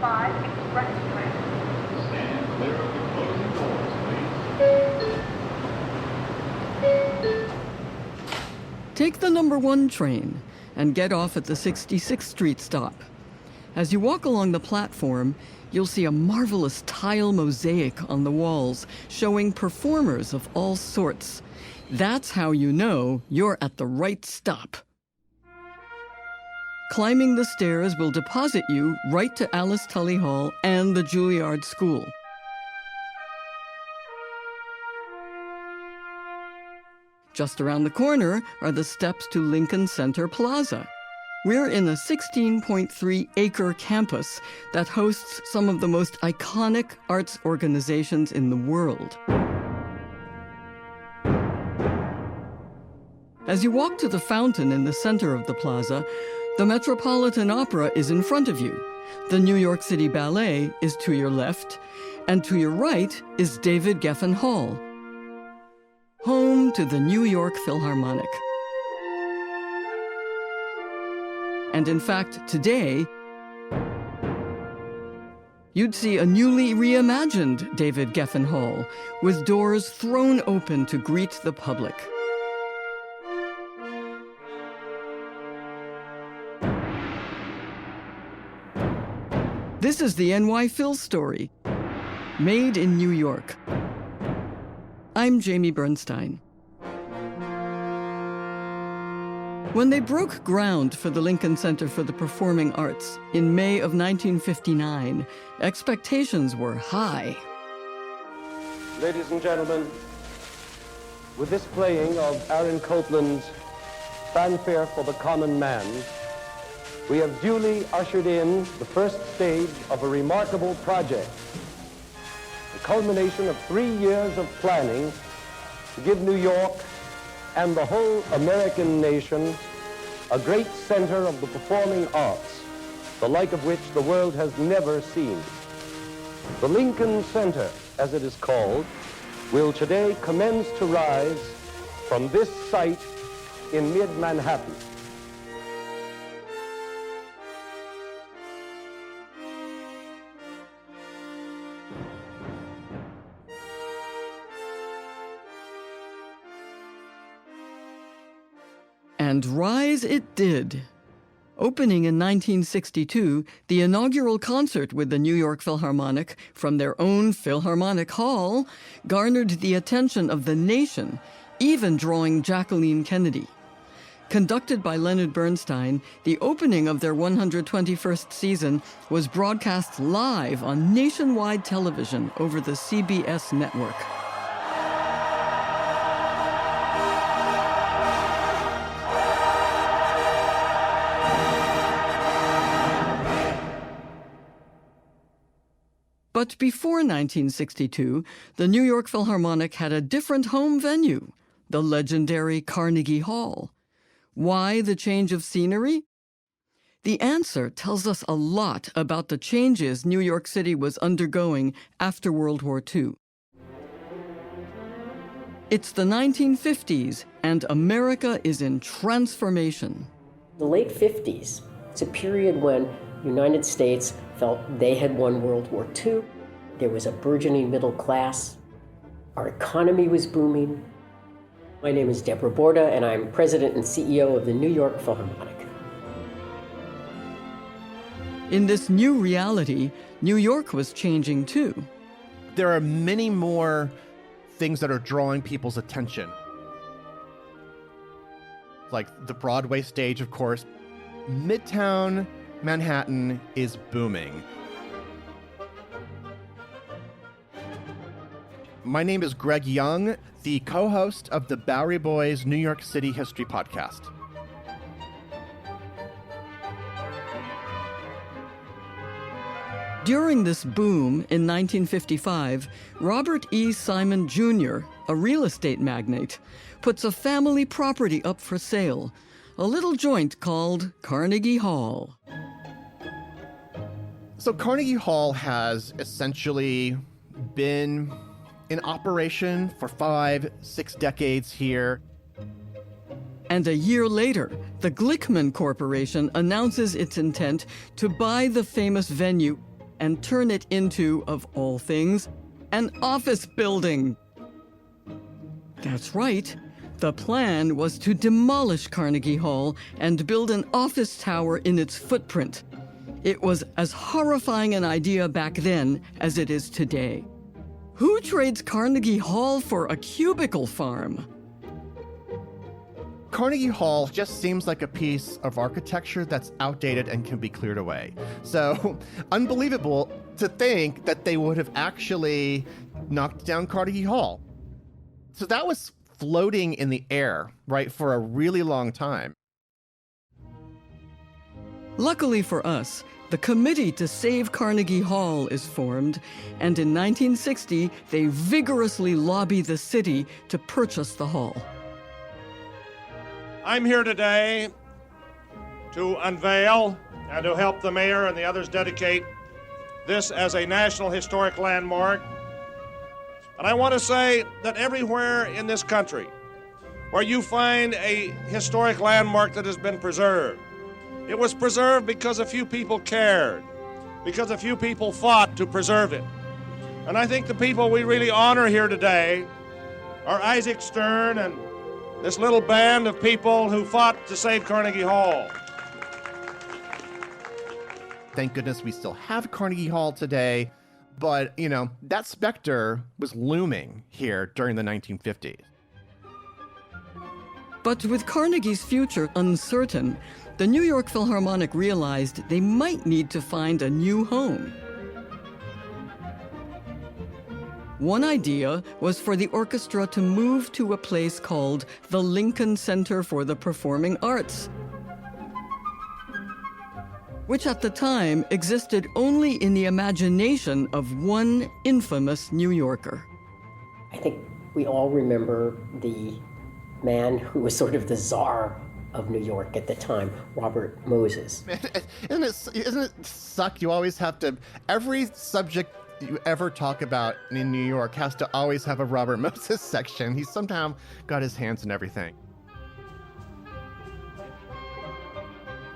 5 express train. Stand clear of the closing doors, please. Take the number 1 train and get off at the 66th Street stop. As you walk along the platform, you'll see a marvelous tile mosaic on the walls showing performers of all sorts. That's how you know you're at the right stop. Climbing the stairs will deposit you right to Alice Tully Hall and the Juilliard School. Just around the corner are the steps to Lincoln Center Plaza. We're in a 16.3-acre campus that hosts some of the most iconic arts organizations in the world. As you walk to the fountain in the center of the plaza, the Metropolitan Opera is in front of you. The New York City Ballet is to your left, and to your right is David Geffen Hall, home to the New York Philharmonic. And in fact, today, you'd see a newly reimagined David Geffen Hall with doors thrown open to greet the public. This is the NY Phil story, made in New York. I'm Jamie Bernstein. When they broke ground for the Lincoln Center for the Performing Arts in May of 1959, expectations were high. Ladies and gentlemen, with this playing of Aaron Copland's Fanfare for the Common Man, we have duly ushered in the first stage of a remarkable project, the culmination of 3 years of planning to give New York and the whole American nation a great center of the performing arts, the like of which the world has never seen. The Lincoln Center, as it is called, will today commence to rise from this site in mid-Manhattan. And rise it did. Opening in 1962, the inaugural concert with the New York Philharmonic from their own Philharmonic Hall garnered the attention of the nation, even drawing Jacqueline Kennedy. Conducted by Leonard Bernstein, the opening of their 121st season was broadcast live on nationwide television over the CBS network. But before 1962, the New York Philharmonic had a different home venue, the legendary Carnegie Hall. Why the change of scenery? The answer tells us a lot about the changes New York City was undergoing after World War II. It's the 1950s, and America is in transformation. The late 50s, it's a period when the United States felt they had won World War II. There was a burgeoning middle class. Our economy was booming. My name is Deborah Borda, and I'm president and CEO of the New York Philharmonic. In this new reality, New York was changing too. There are many more things that are drawing people's attention. Like the Broadway stage, of course. Midtown Manhattan is booming. My name is Greg Young, the co-host of the Bowery Boys New York City History Podcast. During this boom in 1955, Robert E. Simon Jr., a real estate magnate, puts a family property up for sale, a little joint called Carnegie Hall. So Carnegie Hall has essentially been in operation for 5-6 decades here. And a year later, the Glickman Corporation announces its intent to buy the famous venue and turn it into, of all things, an office building. That's right. The plan was to demolish Carnegie Hall and build an office tower in its footprint. It was as horrifying an idea back then as it is today. Who trades Carnegie Hall for a cubicle farm? Carnegie Hall just seems like a piece of architecture that's outdated and can be cleared away. So, unbelievable to think that they would have actually knocked down Carnegie Hall. So that was floating in the air, right, for a really long time. Luckily for us, the Committee to Save Carnegie Hall is formed, and in 1960, they vigorously lobby the city to purchase the hall. I'm here today to unveil and to help the mayor and the others dedicate this as a National Historic Landmark. And I want to say that everywhere in this country where you find a historic landmark that has been preserved, it was preserved because a few people cared, because a few people fought to preserve it. And I think the people we really honor here today are Isaac Stern and this little band of people who fought to save Carnegie Hall. Thank goodness we still have Carnegie Hall today, but, you know, that specter was looming here during the 1950s. But with Carnegie's future uncertain, the New York Philharmonic realized they might need to find a new home. One idea was for the orchestra to move to a place called the Lincoln Center for the Performing Arts, which at the time existed only in the imagination of one infamous New Yorker. I think we all remember the man who was sort of the czar of New York at the time, Robert Moses. Isn't it suck? You always have to, every subject you ever talk about in New York has to always have a Robert Moses section. He's somehow got his hands in everything.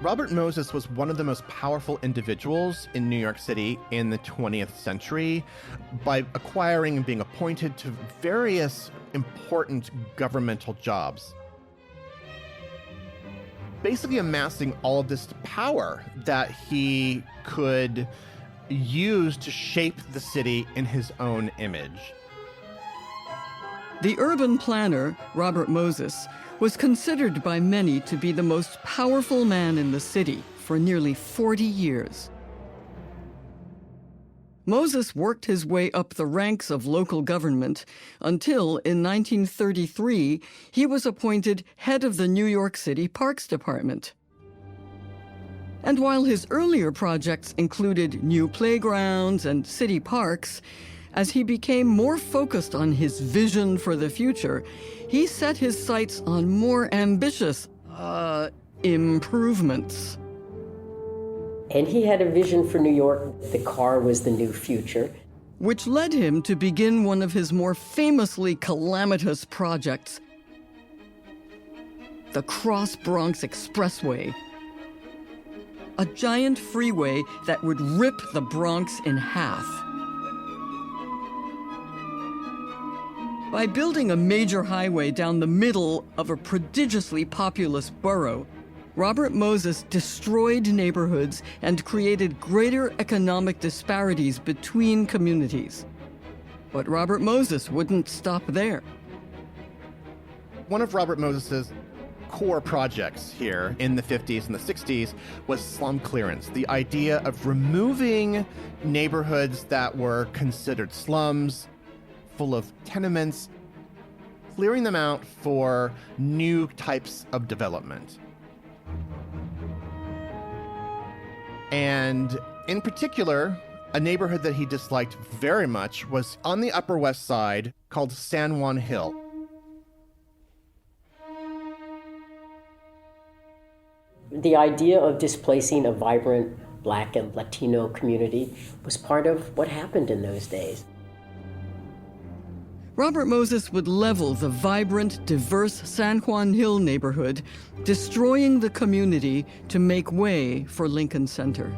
Robert Moses was one of the most powerful individuals in New York City in the 20th century by acquiring and being appointed to various important governmental jobs. Basically amassing all of this power that he could use to shape the city in his own image. The urban planner, Robert Moses, was considered by many to be the most powerful man in the city for nearly 40 years. Moses worked his way up the ranks of local government until, in 1933, he was appointed head of the New York City Parks Department. And while his earlier projects included new playgrounds and city parks, as he became more focused on his vision for the future, he set his sights on more ambitious, improvements. And he had a vision for New York. The car was the new future. Which led him to begin one of his more famously calamitous projects, the Cross Bronx Expressway, a giant freeway that would rip the Bronx in half. By building a major highway down the middle of a prodigiously populous borough, Robert Moses destroyed neighborhoods and created greater economic disparities between communities. But Robert Moses wouldn't stop there. One of Robert Moses's core projects here in the 50s and the 60s was slum clearance, the idea of removing neighborhoods that were considered slums, full of tenements, clearing them out for new types of development. And in particular, a neighborhood that he disliked very much was on the Upper West Side called San Juan Hill. The idea of displacing a vibrant Black and Latino community was part of what happened in those days. Robert Moses would level the vibrant, diverse San Juan Hill neighborhood, destroying the community to make way for Lincoln Center.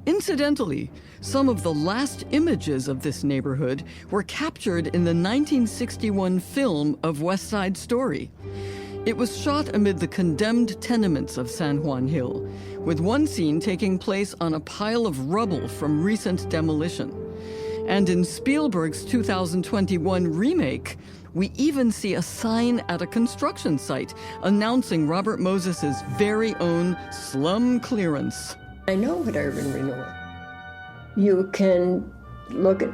Incidentally, some of the last images of this neighborhood were captured in the 1961 film of West Side Story. It was shot amid the condemned tenements of San Juan Hill, with one scene taking place on a pile of rubble from recent demolition. And in Spielberg's 2021 remake, we even see a sign at a construction site announcing Robert Moses's very own slum clearance. I know what urban renewal. You can look at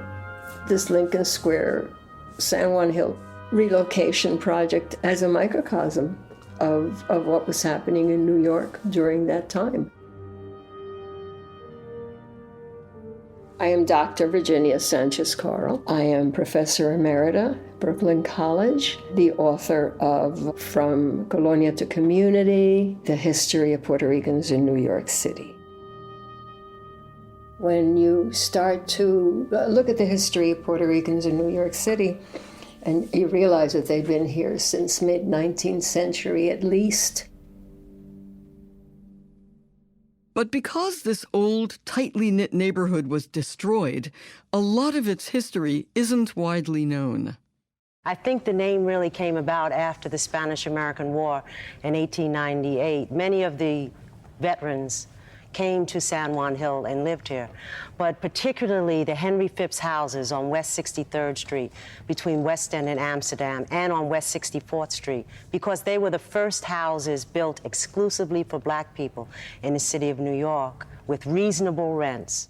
this Lincoln Square, San Juan Hill relocation project as a microcosm of what was happening in New York during that time. I am Dr. Virginia Sanchez-Coral. I am Professor Emerita, Brooklyn College, the author of From Colonia to Community, The History of Puerto Ricans in New York City. When you start to look at the history of Puerto Ricans in New York City, and you realize that they've been here since mid-19th century at least. But because this old, tightly knit neighborhood was destroyed, a lot of its history isn't widely known. I think the name really came about after the Spanish-American War in 1898. Many of the veterans came to San Juan Hill and lived here, but particularly the Henry Phipps houses on West 63rd Street between West End and Amsterdam, and on West 64th Street, because they were the first houses built exclusively for black people in the city of New York with reasonable rents.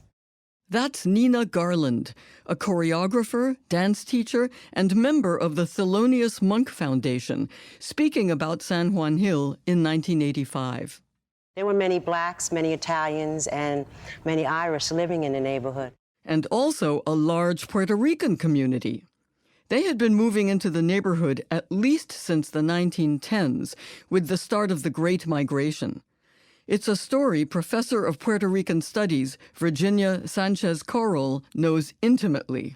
That's Nina Garland, a choreographer, dance teacher, and member of the Thelonious Monk Foundation, speaking about San Juan Hill in 1985. There were many blacks, many Italians, and many Irish living in the neighborhood. And also a large Puerto Rican community. They had been moving into the neighborhood at least since the 1910s, with the start of the Great Migration. It's a story Professor of Puerto Rican Studies Virginia Sanchez-Coral knows intimately.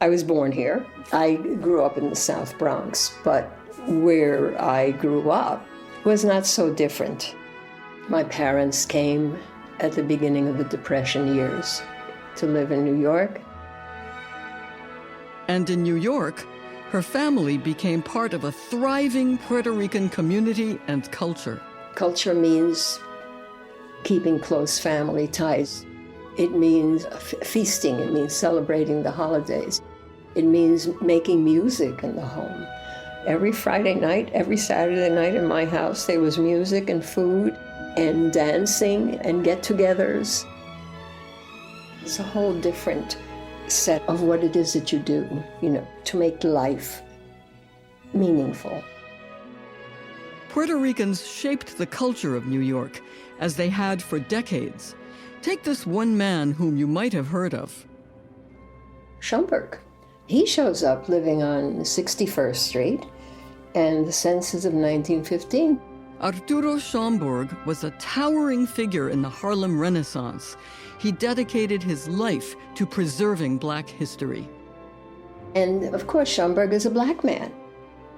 I was born here. I grew up in the South Bronx, but where I grew up was not so different. My parents came at the beginning of the Depression years to live in New York. And in New York, her family became part of a thriving Puerto Rican community and culture. Culture means keeping close family ties. It means feasting. It means celebrating the holidays. It means making music in the home. Every Friday night, every Saturday night in my house, there was music and food and dancing and get-togethers. It's a whole different set of what it is that you do, to make life meaningful. Puerto Ricans shaped the culture of New York, as they had for decades. Take this one man whom you might have heard of. Schomburg. He shows up living on 61st Street and the census of 1915. Arturo Schomburg was a towering figure in the Harlem Renaissance. He dedicated his life to preserving black history. And of course, Schomburg is a black man.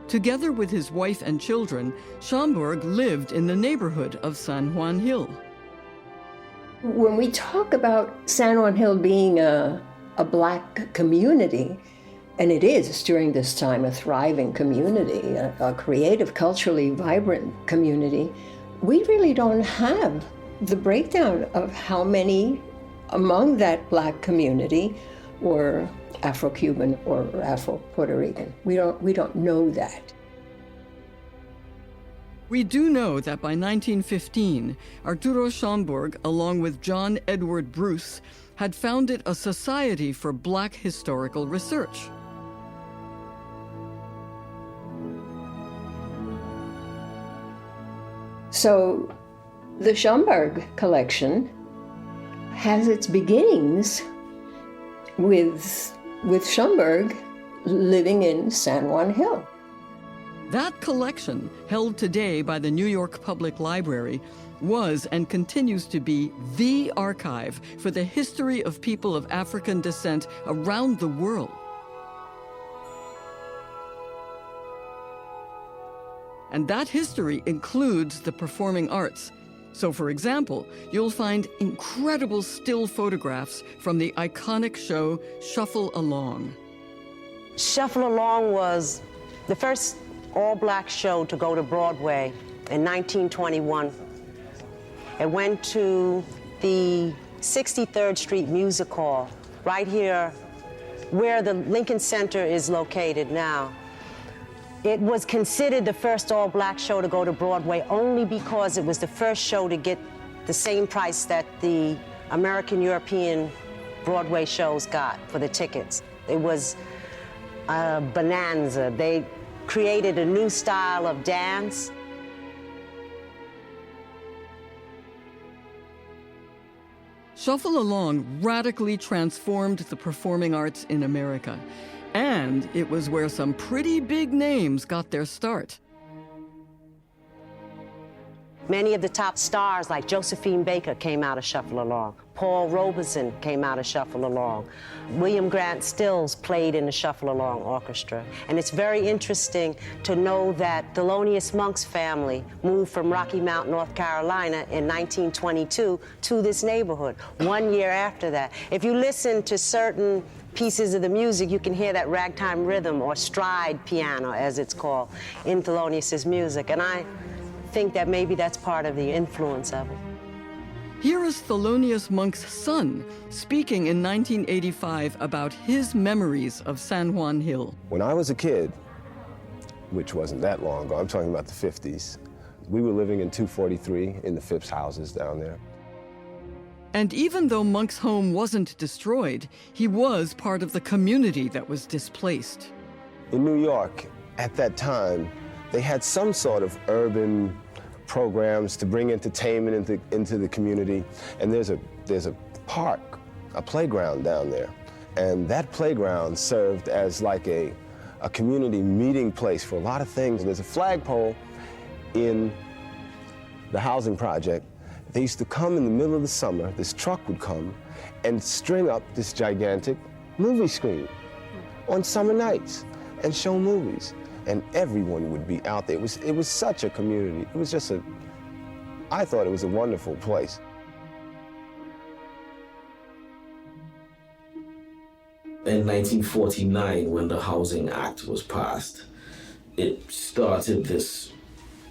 Together with his wife and children, Schomburg lived in the neighborhood of San Juan Hill. When we talk about San Juan Hill being a black community, and it is during this time a thriving community, a creative, culturally vibrant community, we really don't have the breakdown of how many among that black community were Afro-Cuban or Afro-Puerto Rican. We don't know that. We do know that by 1915, Arturo Schomburg, along with John Edward Bruce, had founded a Society for Black Historical Research. So the Schomburg collection has its beginnings with Schomburg living in San Juan Hill. That collection, held today by the New York Public Library, was and continues to be the archive for the history of people of African descent around the world. And that history includes the performing arts. So, for example, you'll find incredible still photographs from the iconic show Shuffle Along. Shuffle Along was the first all-black show to go to Broadway in 1921. It went to the 63rd Street Music Hall, right here where the Lincoln Center is located now. It was considered the first all-black show to go to Broadway only because it was the first show to get the same price that the American European Broadway shows got for the tickets. It was a bonanza. They created a new style of dance. Shuffle Along radically transformed the performing arts in America. And it was where some pretty big names got their start. Many of the top stars like Josephine Baker came out of Shuffle Along. Paul Robeson came out of Shuffle Along. William Grant Stills played in the Shuffle Along orchestra. And it's very interesting to know that Thelonious Monk's family moved from Rocky Mount, North Carolina in 1922 to this neighborhood, 1 year after that. If you listen to certain pieces of the music, you can hear that ragtime rhythm or stride piano, as it's called, in Thelonious's music. And I think that maybe that's part of the influence of it. Here is Thelonious Monk's son speaking in 1985 about his memories of San Juan Hill. When I was a kid, which wasn't that long ago, I'm talking about the 50s, we were living in 243 in the Phipps houses down there. And even though Monk's home wasn't destroyed, he was part of the community that was displaced. In New York, at that time, they had some sort of urban programs to bring entertainment into the community. And there's a park, a playground down there. And that playground served as like a community meeting place for a lot of things. There's a flagpole in the housing project. They used to come in the middle of the summer, this truck would come and string up this gigantic movie screen on summer nights and show movies. And everyone would be out there. It was such a community. It was just I thought it was a wonderful place. In 1949, when the Housing Act was passed, it started this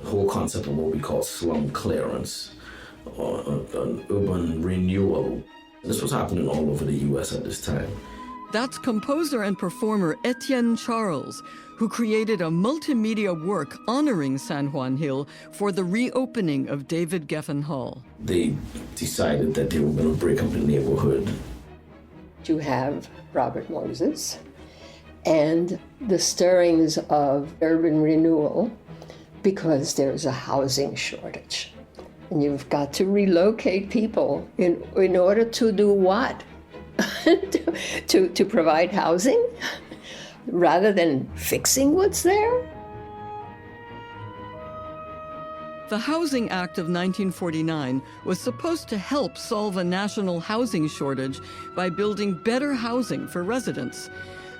whole concept of what we call slum clearance, or an urban renewal. This was happening all over the U.S. at this time. That's composer and performer Etienne Charles, who created a multimedia work honoring San Juan Hill for the reopening of David Geffen Hall. They decided that they were going to break up the neighborhood. You have Robert Moses and the stirrings of urban renewal because there's a housing shortage. And you've got to relocate people in order to do what? to provide housing rather than fixing what's there? The Housing Act of 1949 was supposed to help solve a national housing shortage by building better housing for residents.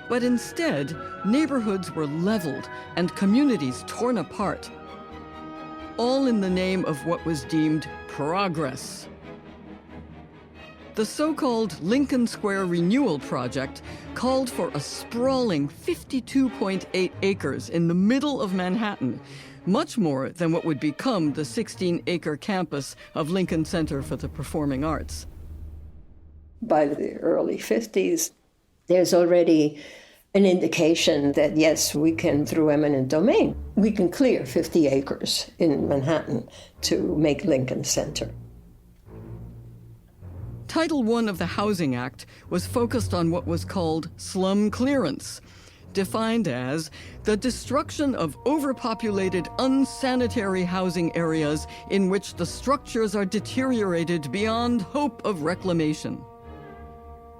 But instead, neighborhoods were leveled and communities torn apart, all in the name of what was deemed progress. The so-called Lincoln Square Renewal Project called for a sprawling 52.8 acres in the middle of Manhattan, much more than what would become the 16-acre campus of Lincoln Center for the Performing Arts. By the early 50s, there's already an indication that, yes, we can, through eminent domain, we can clear 50 acres in Manhattan to make Lincoln Center. Title I of the Housing Act was focused on what was called slum clearance, defined as the destruction of overpopulated, unsanitary housing areas in which the structures are deteriorated beyond hope of reclamation.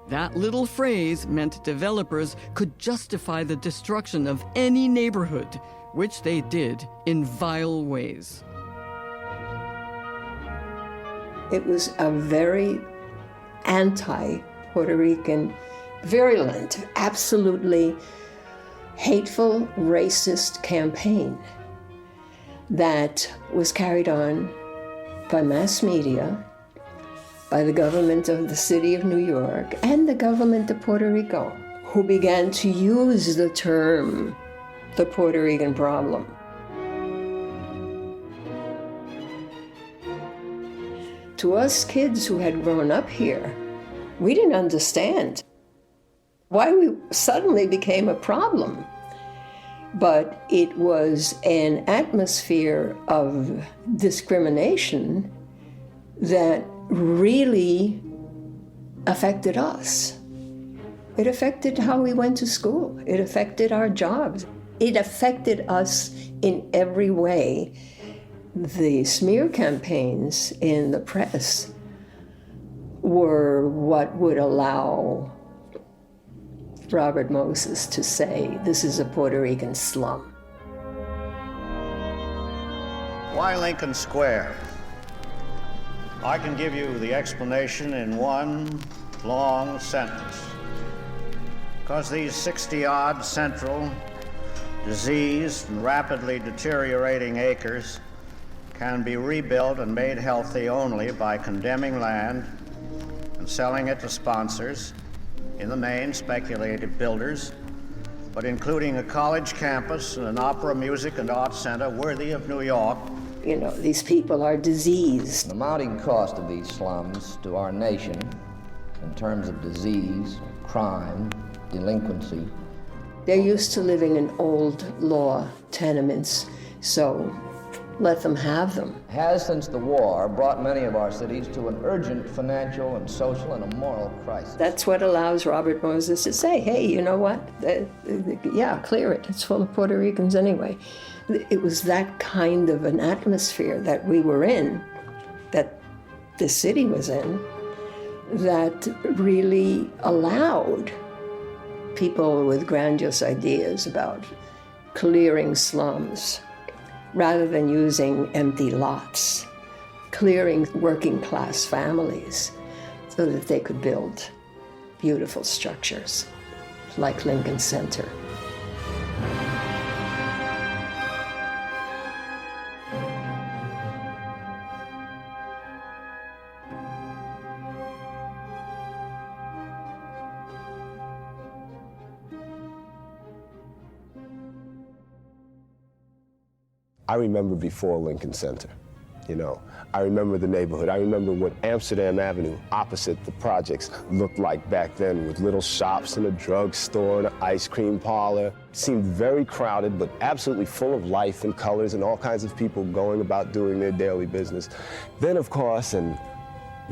That little phrase meant developers could justify the destruction of any neighborhood, which they did in vile ways. It was a very anti-Puerto Rican, virulent, absolutely hateful, racist campaign that was carried on by mass media, by the government of the city of New York and the government of Puerto Rico, who began to use the term the Puerto Rican problem. To us kids who had grown up here, we didn't understand why we suddenly became a problem. But it was an atmosphere of discrimination that really affected us. It affected how we went to school. It affected our jobs. It affected us in every way. The smear campaigns in the press were what would allow Robert Moses to say, this is a Puerto Rican slum. Why Lincoln Square? I can give you the explanation in one long sentence. Because these 60-odd central, diseased, and rapidly deteriorating acres can be rebuilt and made healthy only by condemning land and selling it to sponsors, in the main speculative builders, but including a college campus and an opera, music, and arts center worthy of New York. You know, these people are diseased. The mounting cost of these slums to our nation in terms of disease, crime, delinquency. They're used to living in old law tenements, so let them have them. Has, since the war, brought many of our cities to an urgent financial and social and a moral crisis. That's what allows Robert Moses to say, hey, you know what? Yeah, clear it. It's full of Puerto Ricans anyway. It was that kind of an atmosphere that we were in, that the city was in, that really allowed people with grandiose ideas about clearing slums, rather than using empty lots, clearing working class families so that they could build beautiful structures like Lincoln Center. I remember before Lincoln Center, you know. I remember the neighborhood. I remember what Amsterdam Avenue opposite the projects looked like back then, with little shops and a drugstore and an ice cream parlor. It seemed very crowded, but absolutely full of life and colors and all kinds of people going about doing their daily business. Then, of course, and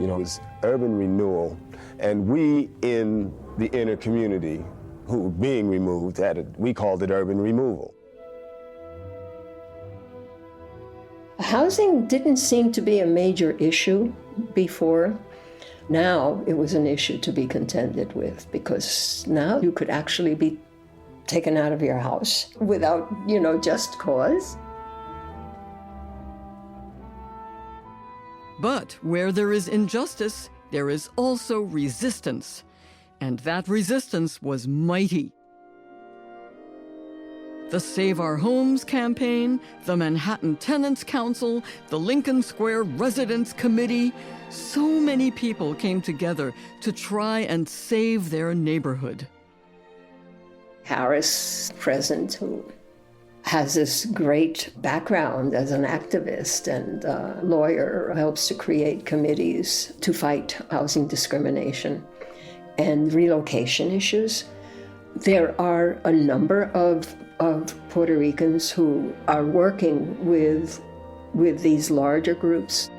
you know, it was urban renewal, and we in the inner community who were being removed we called it urban removal. Housing didn't seem to be a major issue before. Now it was an issue to be contended with, because now you could actually be taken out of your house without, you know, just cause. But where there is injustice, there is also resistance. And that resistance was mighty. The Save Our Homes campaign, the Manhattan Tenants Council, the Lincoln Square Residents Committee, so many people came together to try and save their neighborhood. Harris, present, who has this great background as an activist and lawyer, helps to create committees to fight housing discrimination and relocation issues. There are a number of Puerto Ricans who are working with these larger groups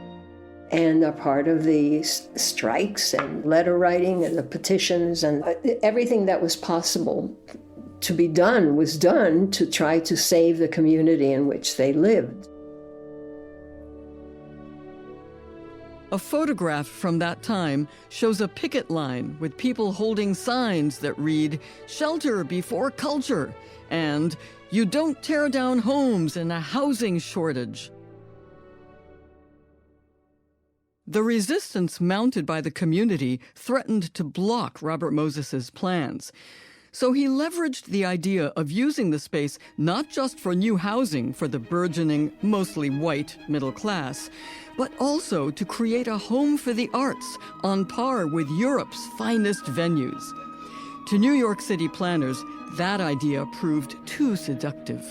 and are part of the strikes and letter writing and the petitions, and everything that was possible to be done was done to try to save the community in which they lived. A photograph from that time shows a picket line with people holding signs that read, "Shelter before culture," and "You don't tear down homes in a housing shortage." The resistance mounted by the community threatened to block Robert Moses's plans. So he leveraged the idea of using the space not just for new housing for the burgeoning, mostly white middle class, but also to create a home for the arts on par with Europe's finest venues. To New York City planners, that idea proved too seductive.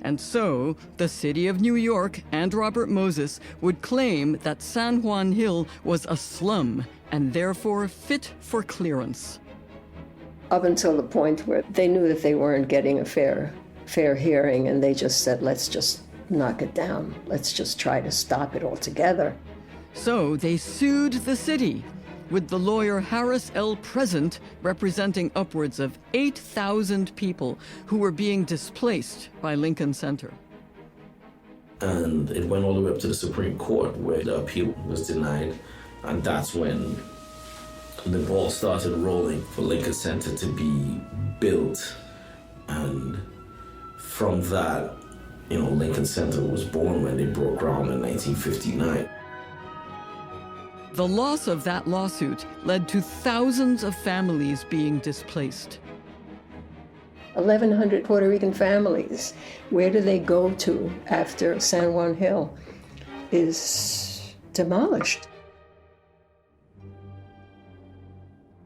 And so, the city of New York and Robert Moses would claim that San Juan Hill was a slum and therefore fit for clearance. Up until the point where they knew that they weren't getting a fair hearing, and they just said, let's just knock it down. Let's just try to stop it altogether. So they sued the city, with the lawyer Harris L. Present representing upwards of 8,000 people who were being displaced by Lincoln Center. And it went all the way up to the Supreme Court, where the appeal was denied. And that's when the ball started rolling for Lincoln Center to be built. And from that, Lincoln Center was born when they broke ground in 1959. The loss of that lawsuit led to thousands of families being displaced. 1,100 Puerto Rican families. Where do they go to after San Juan Hill is demolished?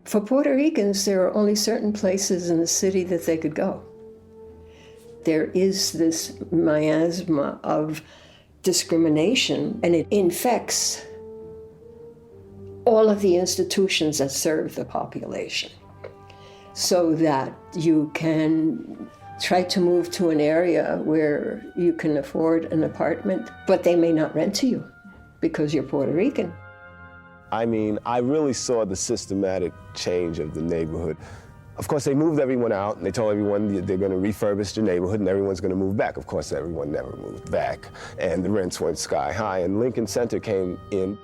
For Puerto Ricans, there are only certain places in the city that they could go. There is this miasma of discrimination, and it infects all of the institutions that serve the population, so that you can try to move to an area where you can afford an apartment, but they may not rent to you because you're Puerto Rican. I mean, I really saw the systematic change of the neighborhood. Of course, they moved everyone out, and they told everyone they're going to refurbish the neighborhood and everyone's going to move back. Of course, everyone never moved back, and the rents went sky high, and Lincoln Center came in.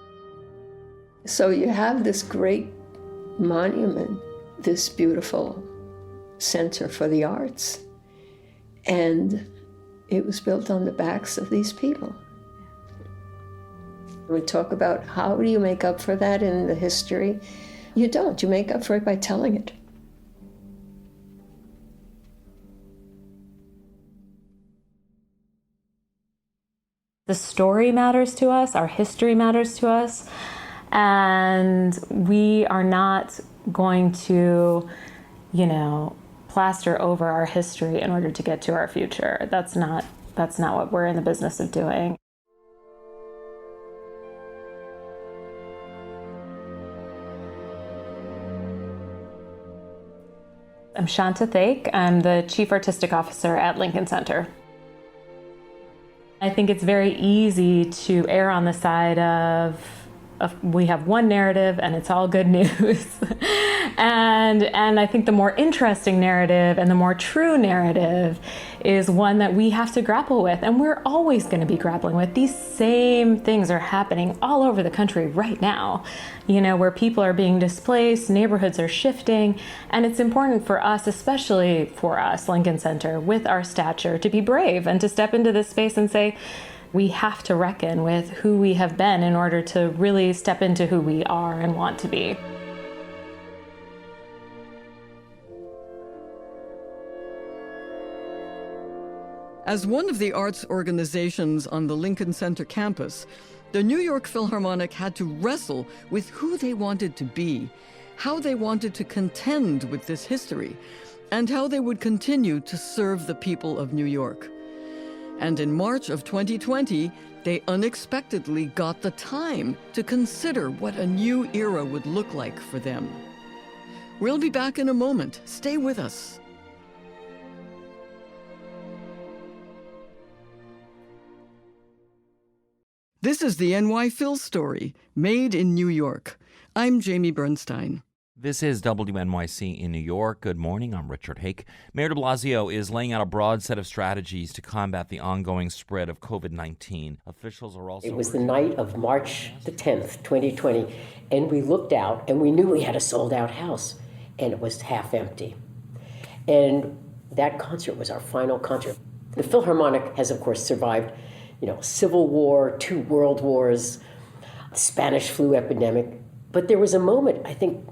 So you have this great monument, this beautiful center for the arts, and it was built on the backs of these people. We talk about how do you make up for that in the history? You don't. You make up for it by telling it. The story matters to us, our history matters to us, and we are not going to, plaster over our history in order to get to our future. That's not what we're in the business of doing. I'm Shanta Thake. I'm the Chief Artistic Officer at Lincoln Center. I think it's very easy to err on the side of we have one narrative and it's all good news. and I think the more interesting narrative and the more true narrative is one that we have to grapple with, and we're always going to be grappling with. These same things are happening all over the country right now, where people are being displaced, neighborhoods are shifting, and it's important for us, especially for us, Lincoln Center, with our stature, to be brave and to step into this space and say, we have to reckon with who we have been in order to really step into who we are and want to be. As one of the arts organizations on the Lincoln Center campus, the New York Philharmonic had to wrestle with who they wanted to be, how they wanted to contend with this history, and how they would continue to serve the people of New York. And in March of 2020, they unexpectedly got the time to consider what a new era would look like for them. We'll be back in a moment. Stay with us. This is the NY Phil story, made in New York. I'm Jamie Bernstein. This is WNYC in New York. Good morning. I'm Richard Hake. Mayor de Blasio is laying out a broad set of strategies to combat the ongoing spread of COVID-19. Officials are also... It was the night of March the 10th, 2020, and we looked out and we knew we had a sold-out house, and it was half empty. And that concert was our final concert. The Philharmonic has, of course, survived, Civil War, 2 world wars, Spanish flu epidemic. But there was a moment, I think,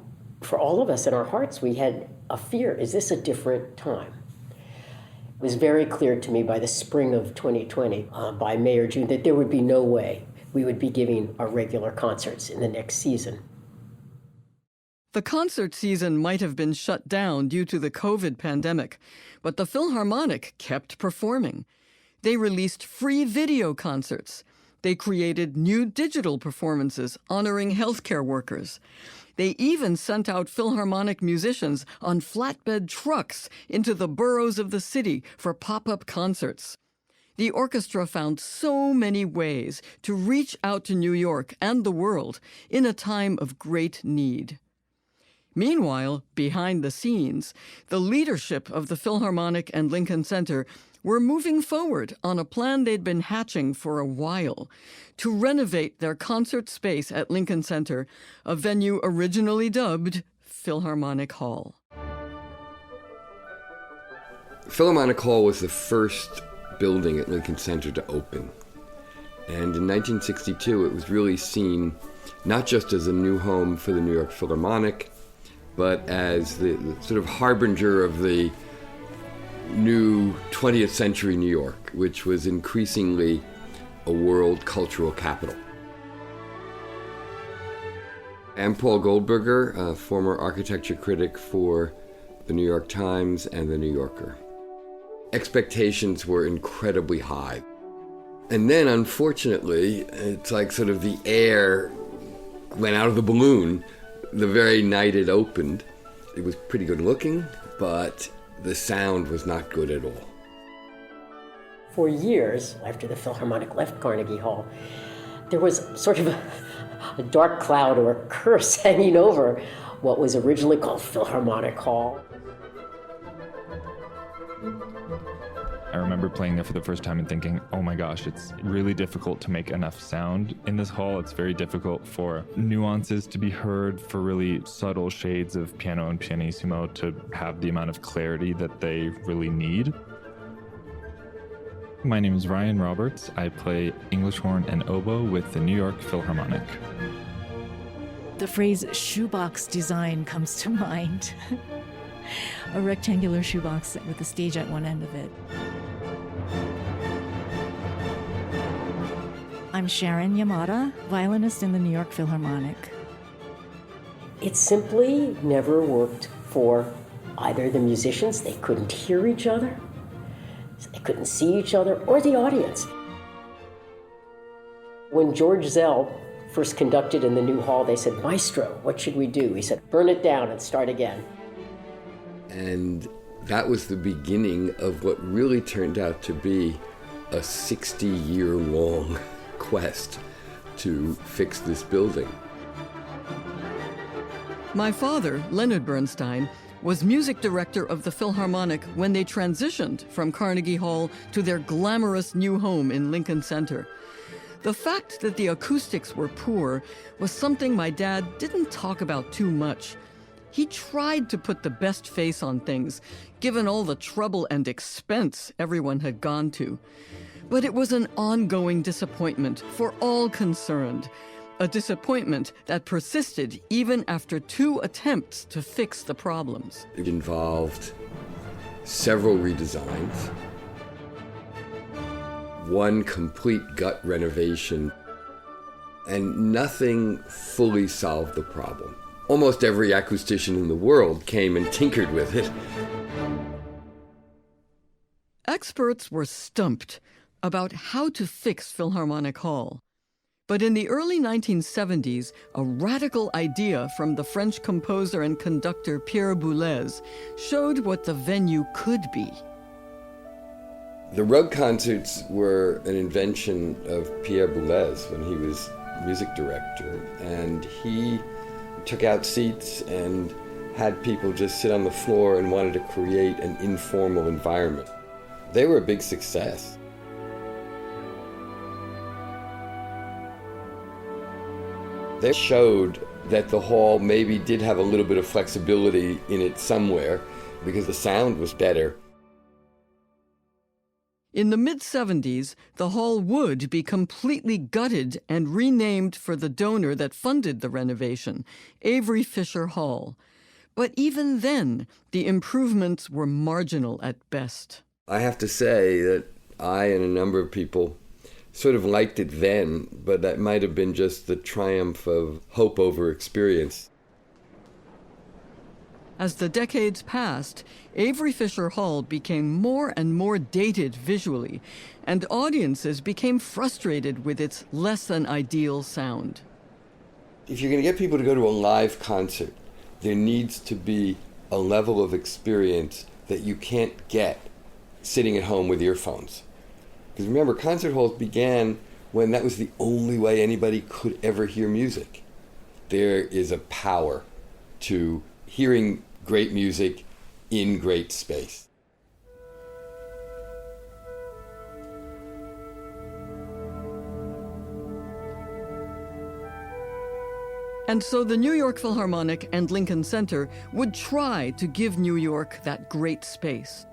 For all of us in our hearts, we had a fear. Is this a different time? It was very clear to me by the spring of 2020, by May or June, that there would be no way we would be giving our regular concerts in the next season. The concert season might have been shut down due to the COVID pandemic, but the Philharmonic kept performing. They released free video concerts. They created new digital performances honoring healthcare workers. They even sent out Philharmonic musicians on flatbed trucks into the boroughs of the city for pop-up concerts. The orchestra found so many ways to reach out to New York and the world in a time of great need. Meanwhile, behind the scenes, the leadership of the Philharmonic and Lincoln Center were moving forward on a plan they'd been hatching for a while to renovate their concert space at Lincoln Center, a venue originally dubbed Philharmonic Hall. Philharmonic Hall was the first building at Lincoln Center to open. And in 1962, it was really seen not just as a new home for the New York Philharmonic, but as the sort of harbinger of the new 20th century New York, which was increasingly a world cultural capital. I'm Paul Goldberger, a former architecture critic for the New York Times and the New Yorker. Expectations were incredibly high. And then, unfortunately, it's like sort of the air went out of the balloon the very night it opened. It was pretty good looking, but the sound was not good at all. For years, after the Philharmonic left Carnegie Hall, there was sort of a dark cloud or a curse hanging over what was originally called Philharmonic Hall. I remember playing there for the first time and thinking, oh my gosh, it's really difficult to make enough sound in this hall. It's very difficult for nuances to be heard, for really subtle shades of piano and pianissimo to have the amount of clarity that they really need. My name is Ryan Roberts. I play English horn and oboe with the New York Philharmonic. The phrase shoebox design comes to mind. A rectangular shoebox with a stage at one end of it. I'm Sharon Yamada, violinist in the New York Philharmonic. It simply never worked for either the musicians. They couldn't hear each other, they couldn't see each other, or the audience. When George Zell first conducted in the new hall, they said, "Maestro, what should we do?" He said, "Burn it down and start again." And that was the beginning of what really turned out to be a 60-year-long quest to fix this building. My father, Leonard Bernstein, was music director of the Philharmonic when they transitioned from Carnegie Hall to their glamorous new home in Lincoln Center. The fact that the acoustics were poor was something my dad didn't talk about too much. He tried to put the best face on things, given all the trouble and expense everyone had gone to. But it was an ongoing disappointment for all concerned, a disappointment that persisted even after 2 attempts to fix the problems. It involved several redesigns, one complete gut renovation, and nothing fully solved the problem. Almost every acoustician in the world came and tinkered with it. Experts were stumped about how to fix Philharmonic Hall. But in the early 1970s, a radical idea from the French composer and conductor Pierre Boulez showed what the venue could be. The rug concerts were an invention of Pierre Boulez when he was music director, and he took out seats and had people just sit on the floor and wanted to create an informal environment. They were a big success. They showed that the hall maybe did have a little bit of flexibility in it somewhere because the sound was better. In the mid-70s, the hall would be completely gutted and renamed for the donor that funded the renovation, Avery Fisher Hall. But even then, the improvements were marginal at best. I have to say that I and a number of people sort of liked it then, but that might have been just the triumph of hope over experience. As the decades passed, Avery Fisher Hall became more and more dated visually, and audiences became frustrated with its less-than-ideal sound. If you're going to get people to go to a live concert, there needs to be a level of experience that you can't get sitting at home with earphones. Because remember, concert halls began when that was the only way anybody could ever hear music. There is a power to hearing great music in great space. And so the New York Philharmonic and Lincoln Center would try to give New York that great space.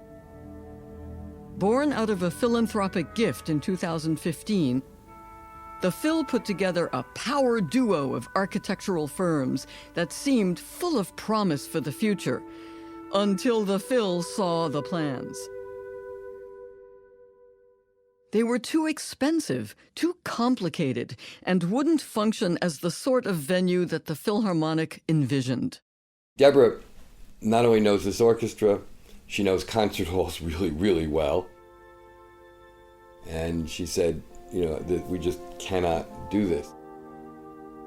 Born out of a philanthropic gift in 2015, the Phil put together a power duo of architectural firms that seemed full of promise for the future, until the Phil saw the plans. They were too expensive, too complicated, and wouldn't function as the sort of venue that the Philharmonic envisioned. Deborah not only knows this orchestra, she knows concert halls really, really well. And she said, that we just cannot do this.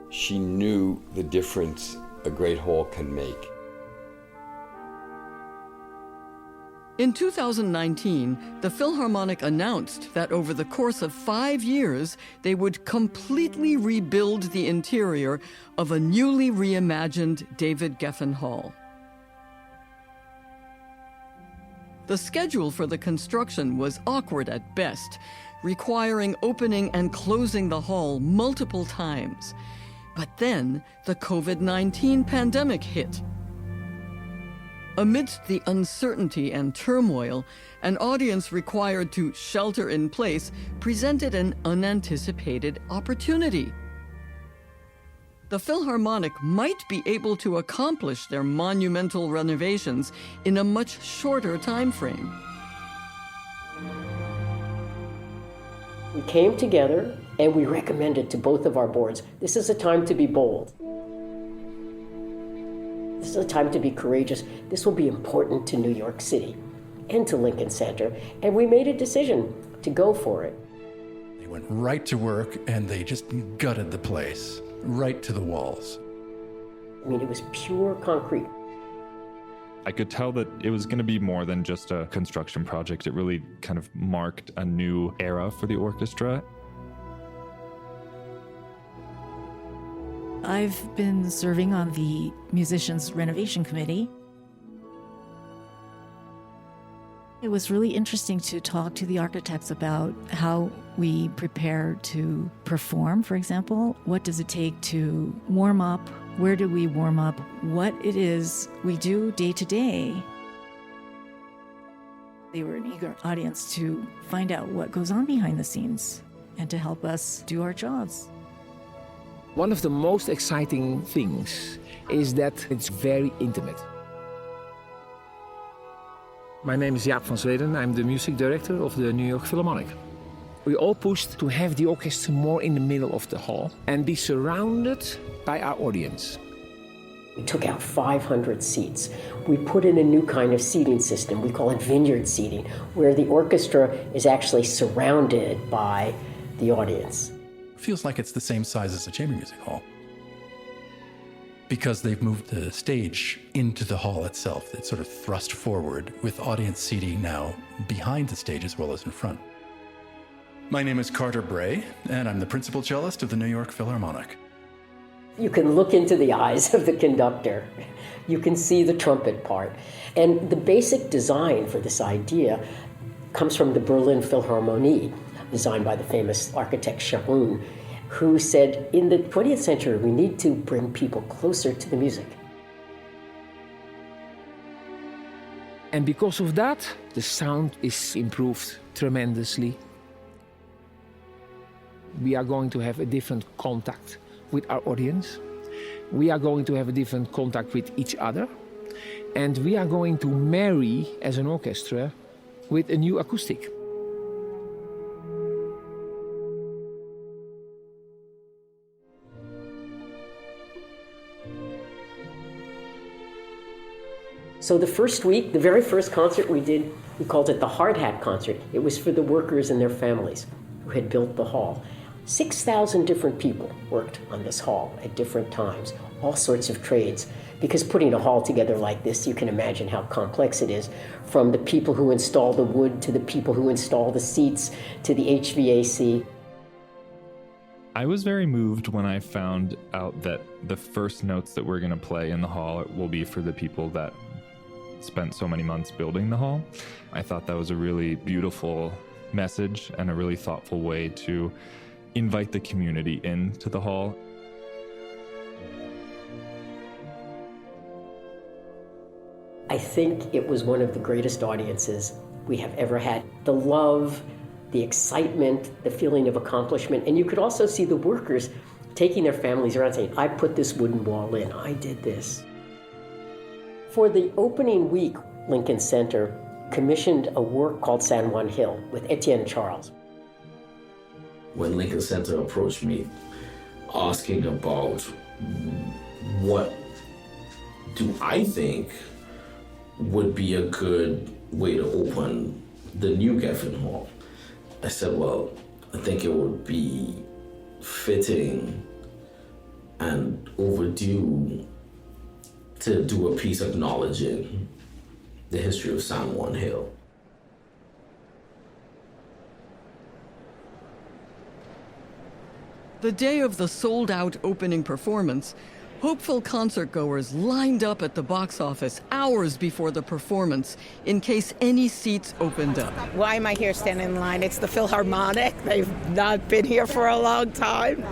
She knew the difference a great hall can make. In 2019, the Philharmonic announced that over the course of 5 years, they would completely rebuild the interior of a newly reimagined David Geffen Hall. The schedule for the construction was awkward at best, requiring opening and closing the hall multiple times. But then the COVID-19 pandemic hit. Amidst the uncertainty and turmoil, an audience required to shelter in place presented an unanticipated opportunity. The Philharmonic might be able to accomplish their monumental renovations in a much shorter time frame. We came together and we recommended to both of our boards, this is a time to be bold. This is a time to be courageous. This will be important to New York City and to Lincoln Center. And we made a decision to go for it. They went right to work and they just gutted the place, right to the walls. I mean, it was pure concrete. I could tell that it was going to be more than just a construction project. It really kind of marked a new era for the orchestra. I've been serving on the Musicians Renovation Committee. It was really interesting to talk to the architects about how we prepare to perform, for example. What does it take to warm up? Where do we warm up? What it is we do day to day. They were an eager audience to find out what goes on behind the scenes and to help us do our jobs. One of the most exciting things is that it's very intimate. My name is Jaap van Zweden. I'm the music director of the New York Philharmonic. We all pushed to have the orchestra more in the middle of the hall and be surrounded by our audience. We took out 500 seats. We put in a new kind of seating system. We call it vineyard seating, where the orchestra is actually surrounded by the audience. It feels like it's the same size as a chamber music hall, because they've moved the stage into the hall itself. It's sort of thrust forward with audience seating now behind the stage as well as in front. My name is Carter Bray, and I'm the principal cellist of the New York Philharmonic. You can look into the eyes of the conductor. You can see the trumpet part. And the basic design for this idea comes from the Berlin Philharmonie, designed by the famous architect Scharoun, who said, in the 20th century, we need to bring people closer to the music. And because of that, the sound is improved tremendously. We are going to have a different contact with our audience. We are going to have a different contact with each other. And we are going to marry, as an orchestra, with a new acoustic. So the first week, the very first concert we did, we called it the Hard Hat Concert. It was for the workers and their families who had built the hall. 6,000 different people worked on this hall at different times, all sorts of trades. Because putting a hall together like this, you can imagine how complex it is, from the people who install the wood, to the people who install the seats, to the HVAC. I was very moved when I found out that the first notes that we're going to play in the hall will be for the people that spent so many months building the hall. I thought that was a really beautiful message and a really thoughtful way to invite the community into the hall. I think it was one of the greatest audiences we have ever had. The love, the excitement, the feeling of accomplishment, and you could also see the workers taking their families around saying, I put this wooden wall in, I did this. For the opening week, Lincoln Center commissioned a work called San Juan Hill with Etienne Charles. When Lincoln Center approached me asking about what do I think would be a good way to open the new Geffen Hall, I said, well, I think it would be fitting and overdue to do a piece acknowledging the history of San Juan Hill. The day of the sold-out opening performance, hopeful concertgoers lined up at the box office hours before the performance in case any seats opened up. Why am I here standing in line? It's the Philharmonic. They've not been here for a long time.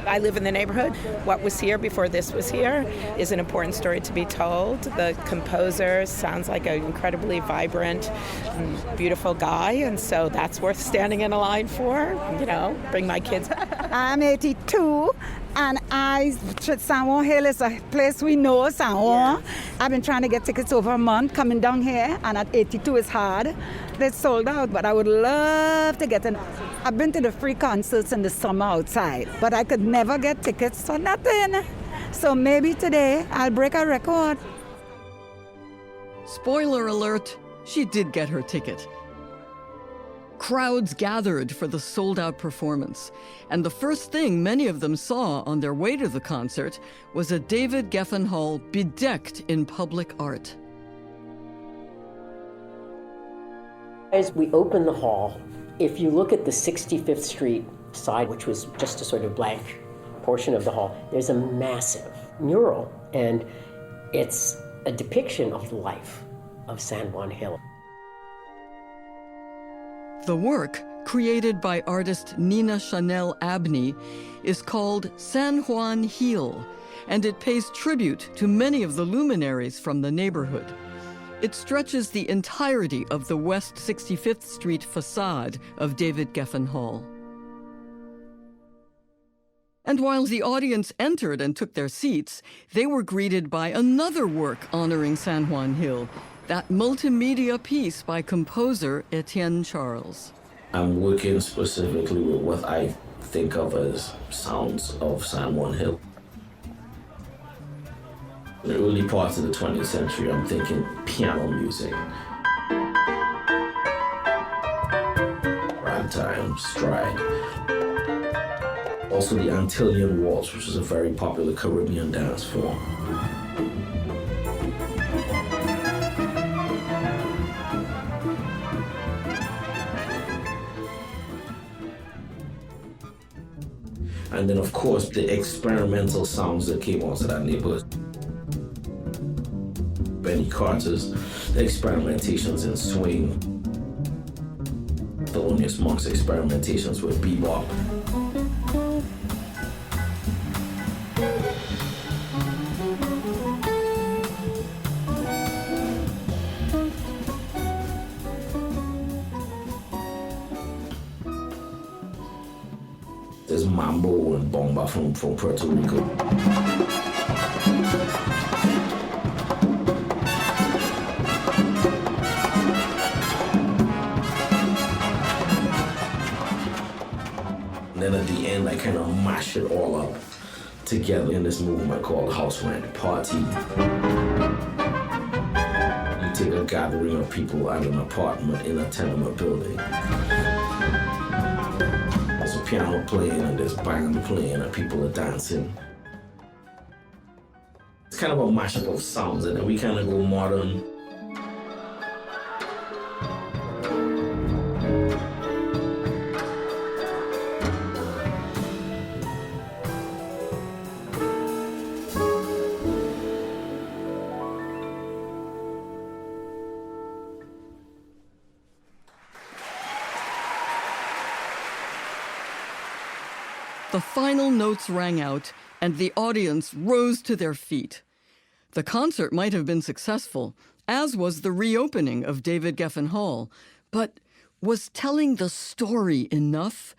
I live in the neighborhood. What was here before this was here is an important story to be told. The composer sounds like an incredibly vibrant, beautiful guy, and so that's worth standing in a line for. You know, bring my kids. I'm 82, and San Juan Hill is a place we know, San Juan. Yeah. I've been trying to get tickets over a month coming down here, and at 82 is hard. They're sold out, but I would love to get in. I've been to the free concerts in the summer outside, but I could never get tickets for nothing. So maybe today I'll break a record. Spoiler alert, she did get her ticket. Crowds gathered for the sold-out performance, and the first thing many of them saw on their way to the concert was a David Geffen Hall bedecked in public art. As we opened the hall, if you look at the 65th Street side, which was just a sort of blank portion of the hall, there's a massive mural, and it's a depiction of the life of San Juan Hill. The work, created by artist Nina Chanel Abney, is called San Juan Hill, and it pays tribute to many of the luminaries from the neighborhood. It stretches the entirety of the West 65th Street facade of David Geffen Hall. And while the audience entered and took their seats, they were greeted by another work honoring San Juan Hill, that multimedia piece by composer Etienne Charles. I'm working specifically with what I think of as sounds of San Juan Hill. In the early parts of the 20th century, I'm thinking piano music, ragtime, stride. Also the Antillean waltz, which is a very popular Caribbean dance form. And then, of course, the experimental sounds that came out of that neighborhood. Benny Carter's experimentations in swing. Thelonious Monk's experimentations with bebop. mambo and bomba from Puerto Rico. And then at the end, I kind of mash it all up together in this movement called House Rent Party. You take a gathering of people at an apartment in a tenement building. There's a piano playing and there's band playing and people are dancing. It's kind of a mashup of sounds, and then we kind of go modern. The final notes rang out, and the audience rose to their feet. The concert might have been successful, as was the reopening of David Geffen Hall. But was telling the story enough?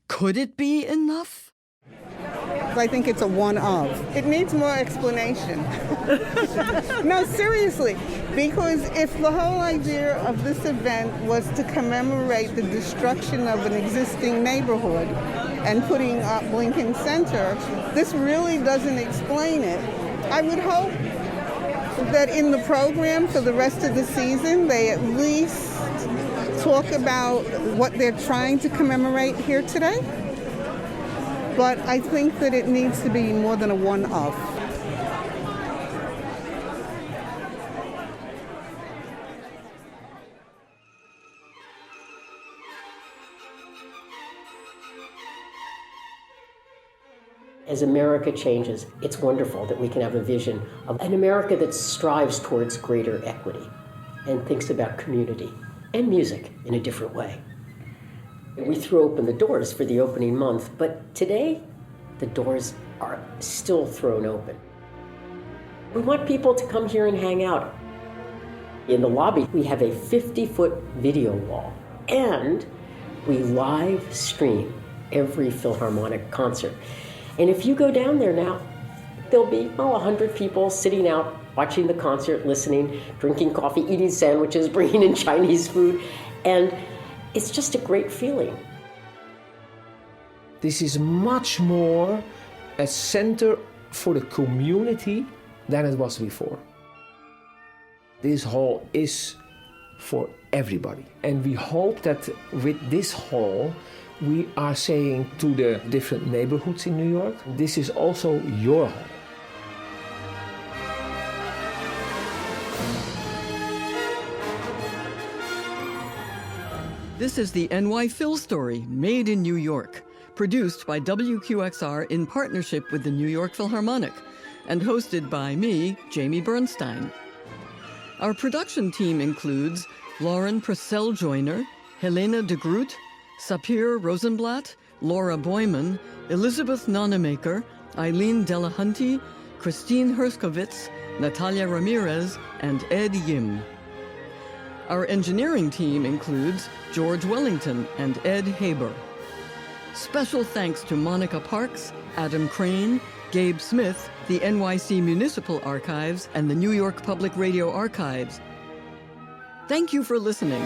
Could it be enough? I think it's a one-of. It needs more explanation. No, seriously, because if the whole idea of this event was to commemorate the destruction of an existing neighborhood and putting up Lincoln Center, this really doesn't explain it. I would hope that in the program for the rest of the season, they at least talk about what they're trying to commemorate here today. But I think that it needs to be more than a one-off. As America changes, it's wonderful that we can have a vision of an America that strives towards greater equity and thinks about community and music in a different way. We threw open the doors for the opening month, but today the doors are still thrown open. We want people to come here and hang out. In the lobby, we have a 50-foot video wall, and we live stream every Philharmonic concert. And if you go down there now, there'll be 100 people sitting out watching the concert, listening, drinking coffee, eating sandwiches, bringing in Chinese food, and it's just a great feeling. This is much more a center for the community than it was before. This hall is for everybody. And we hope that with this hall, we are saying to the different neighborhoods in New York, this is also your hall. This is the NY Phil Story, made in New York, produced by WQXR in partnership with the New York Philharmonic, and hosted by me, Jamie Bernstein. Our production team includes Lauren Purcell-Joyner, Helena de Groot, Sapir Rosenblatt, Laura Boyman, Elizabeth Nonamaker, Eileen Delahunty, Christine Herskovitz, Natalia Ramirez, and Ed Yim. Our engineering team includes George Wellington and Ed Haber. Special thanks to Monica Parks, Adam Crane, Gabe Smith, the NYC Municipal Archives, and the New York Public Radio Archives. Thank you for listening.